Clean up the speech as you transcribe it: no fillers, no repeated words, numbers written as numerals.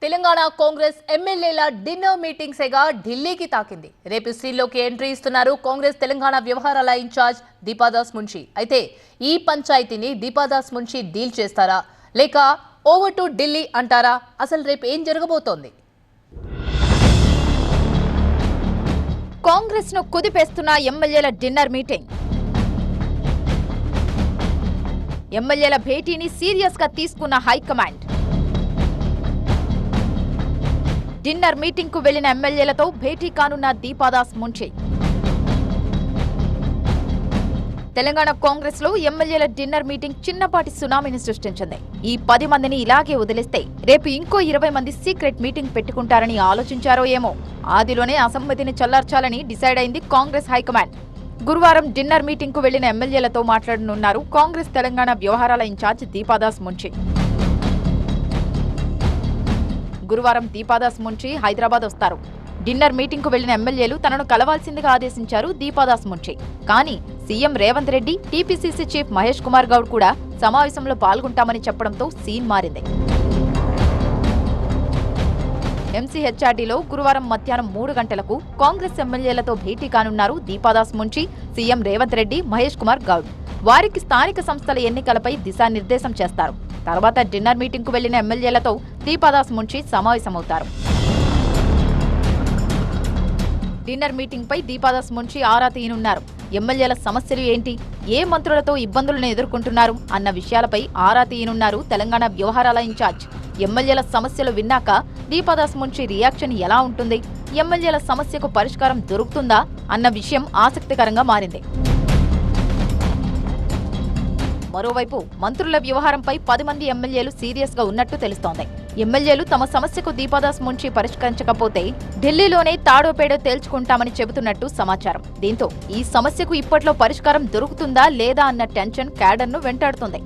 తెలంగాణ కాంగ్రెస్ ఎమ్మెల్యేల డిన్నర్ మీటింగ్సేగా ఢిల్లీకి తాకింది. రేపు సీల్లోకి ఎంట్రీ ఇస్తున్నారు కాంగ్రెస్ తెలంగాణ వ్యవహారాల ఇన్ఛార్జ్ దీపాదాస్ మున్షి. అయితే ఈ పంచాయతీని దీపాదాస్ మున్షి డీల్ చేస్తారా లేక ఓవర్ టు ఢిల్లీ అంటారా? అసలు రేపు ఏం జరగబోతోంది? కాంగ్రెస్ ను కుదిపేస్తున్న ఎమ్మెల్యేల డిన్నర్ మీటింగ్. ఎమ్మెల్యేల భేటీని సీరియస్ గా తీసుకున్న హైకమాండ్. డిన్నర్ మీటింగ్ కు వెళ్లిన ఎమ్మెల్యేలతో భేటీ కానున్న దీపాదాస్ మున్షి. తెలంగాణ కాంగ్రెస్ లో ఎమ్మెల్యేల డిన్నర్ మీటింగ్ చిన్నపాటి సునామీని సృష్టించింది. ఈ 10 మందిని ఇలాగే వదిలేస్తే రేపు ఇంకో 20 మంది సీక్రెట్ మీటింగ్ పెట్టుకుంటారని ఆలోచించారో ఏమో. ఆదిలోనే అసమ్మతిని చల్లార్చాలని డిసైడ్ అయింది కాంగ్రెస్ హైకమాండ్. గురువారం డిన్నర్ మీటింగ్ కు వెళ్లిన ఎమ్మెల్యేలతో మాట్లాడనున్నారు కాంగ్రెస్ తెలంగాణ వ్యవహారాల ఇన్ఛార్జ్ దీపాదాస్ మున్షి. గురువారం దీపాదాస్ మున్షి హైదరాబాద్ వస్తారు. డిన్నర్ మీటింగ్ కు వెళ్లిన ఎమ్మెల్యేలు తనను కలవాల్సిందిగా ఆదేశించారు దీపాదాస్ మున్షి. కానీ CM Revanth Reddy, TPCC chief Mahesh Kumar Goud కూడా సమావేశంలో పాల్గొంటామని చెప్పడంతో సీన్ మారింది. ఎంసీహెచ్ఆర్డీలో గురువారం మధ్యాహ్నం 3 గంటలకు కాంగ్రెస్ ఎమ్మెల్యేలతో భేటీ కానున్నారు దీపాదాస్ మున్షి, సీఎం రేవంత్ రెడ్డి, మహేష్ కుమార్ గౌడ్. వారికి స్థానిక సంస్థల ఎన్నికలపై దిశానిర్దేశం చేస్తారు. తర్వాత డిన్నర్ మీటింగ్ కు వెళ్లిన ఎమ్మెల్యేలతో దీపాదాస్ మున్షి సమావేశమవుతారు. డిన్నర్ మీటింగ్ పై దీపాదాస్ మున్షి ఆరా తీయనున్నారు. ఎమ్మెల్యేల సమస్యలు ఏంటి, ఏ మంత్రులతో ఇబ్బందులను ఎదుర్కొంటున్నారు అన్న విషయాలపై ఆరా తీయనున్నారు తెలంగాణ వ్యవహారాల ఇన్ఛార్జ్. ఎమ్మెల్యేల సమస్యలు విన్నాక దీపాదాస్ మున్షి రియాక్షన్ ఎలా ఉంటుంది, ఎమ్మెల్యేల సమస్యకు పరిష్కారం దొరుకుతుందా అన్న విషయం ఆసక్తికరంగా మారింది. మరోవైపు మంత్రుల వ్యవహారంపై 10 మంది ఎమ్మెల్యేలు సీరియస్ గా ఉన్నట్టు తెలుస్తోంది. ఎమ్మెల్యేలు తమ సమస్యకు దీపాదాస్ మున్షి పరిష్కరించకపోతే ఢిల్లీలోనే తాడోపేడో తేల్చుకుంటామని చెబుతున్నట్టు సమాచారం. దీంతో ఈ సమస్యకు ఇప్పట్లో పరిష్కారం దొరుకుతుందా లేదా అన్న టెన్షన్ క్యాడర్ను వెంటాడుతోంది.